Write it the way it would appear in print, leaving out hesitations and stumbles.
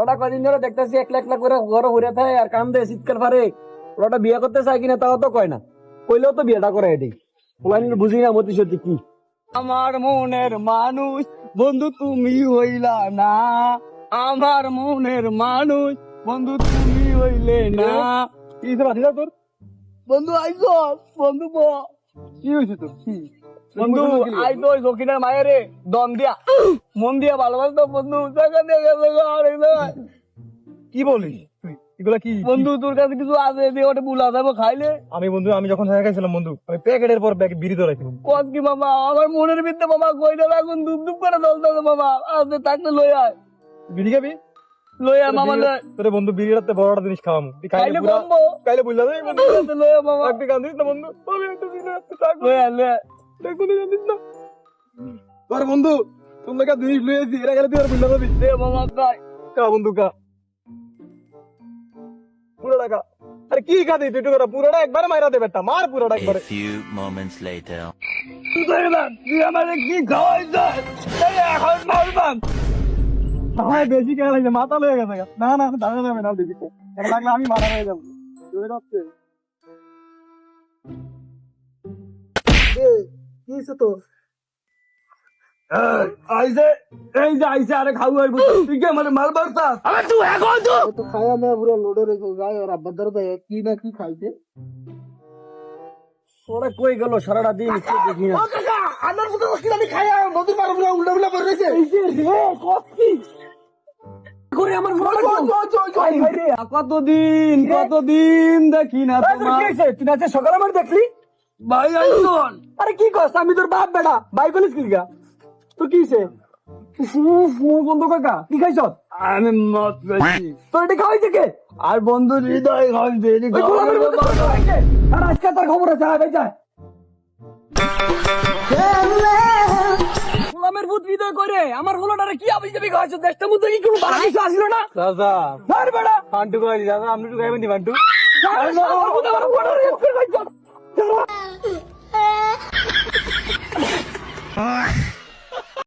ওটা কদিন ধরে দেখতেছি একলা একলা করে ঘরে ঘুরে থাকে আর কাম দেয় শীতকাল পারে। ওটা বিয়ে করতে চায় কিনা তাও তো কয় না, কইলেও তো বিয়েটা করে এটি। বুঝি না মতি সত্যি কি। আমার মনের মানুষ বন্ধু তুমি হইলা না, আমার মনের মানুষ বন্ধু তুমি হইলে না। কি বাকি তোর বন্ধু আইসো বন্ধু কি হয়েছে তোর? বন্ধু আইতো জকিনার মায়েরে দম দিয়া মন দিয়া ভালোবাসতো বন্ধু, কি বলিস তুই এগুলা? কি বন্ধু তোর কাছে কিছু আছে যে ওটা বুলা যাবো খাইলে? আমি বন্ধু আমি যখন হয়ে গেছিলাম বন্ধু, আমি প্যাকেটের পর প্যাকেট বিড়ি ধরাইছি বন্ধু। কত কি বাবা, আমার মনের ভিতরে বাবা কইটা লাগুন ধুপ ধুপ করে জ্বলতেছে বাবা। আপনি থাকলে লই আয়, বিড়ি খাবি? লই আয় মামা লই। তোরে বন্ধু বিড়ি রাতে বড় একটা জিনিস খাওয়ামু, তুই খাইলে কমবো, খাইলে বুঝলা যাই বন্ধু। লই আয় মামা, তুই কান্দিস না বন্ধু, আমি একটা দিন রাতে থাকবো। লই আয় লই আয়। তুই কোনো কান্দিস না তোর বন্ধু, তোমরা কা জিনিস লইয়েছি, এরা গেলে তুই আর বুঝলা যাবি। দে মামা খাই। কা বন্ধু কা পুরোটা কা। আরে কি খাদি তুই তো পুরোটা একবারে মাইরা দে বেটা, মার পুরোটা A একবারে। few moments later. তুই আমারে কি খাওয়াইছ? এখন মারবাম। ভাই বেশি খেলা লাগছে, মাথা লয়ে গেছে। না না দাঁড়া যাবে না দিদি, লাগলে আমি মারা হয়ে যাবো। তুই রাখছে কি হইছে তো? আইছে এই যে আইছে, আরে খাও আর তুই কি আমারে মারবার চাস? আরে তুই এখন তো খায়া মেয়া পুরো লোডে রেখে যায়, আর আব্বার দ্বারা দেয় কি না কি খাইছে। ওরা কই গেল সারাটা দিন দেখি না। আমার মতো আমি খায়া নদীর পাড়ে পুরো উল্টা উল্টা করে রয়েছে। এই যে রে কফি করে আমার কতদিন দেখি না তোমার। তুই আছে সকালে আমার দেখলি ভাই আইসন? আরে কি কস, আমি তোর বাপ বেটা ভাই বলিস কি গা? তোর কি হইছে? বন্ধু কাকা কি খাইছ? আমি মদ খাইছি। তোর এটা খাওয়াইছে কে? আর বন্ধু হৃদয় খাওয়াইছে। আর আজকে তোর খবর আছে, ভাই যায় গোলামের ভূত হৃদয় করে আমার হলোটারে কি আবি যাবি খাওয়াইছো? দেশটার মধ্যে কি কোনো বাড়া কিছু আসলো না? দাদা আর বেটা ফান্টু কই দাদা, আমি একটু খাইবেন নি ফান্টু? আর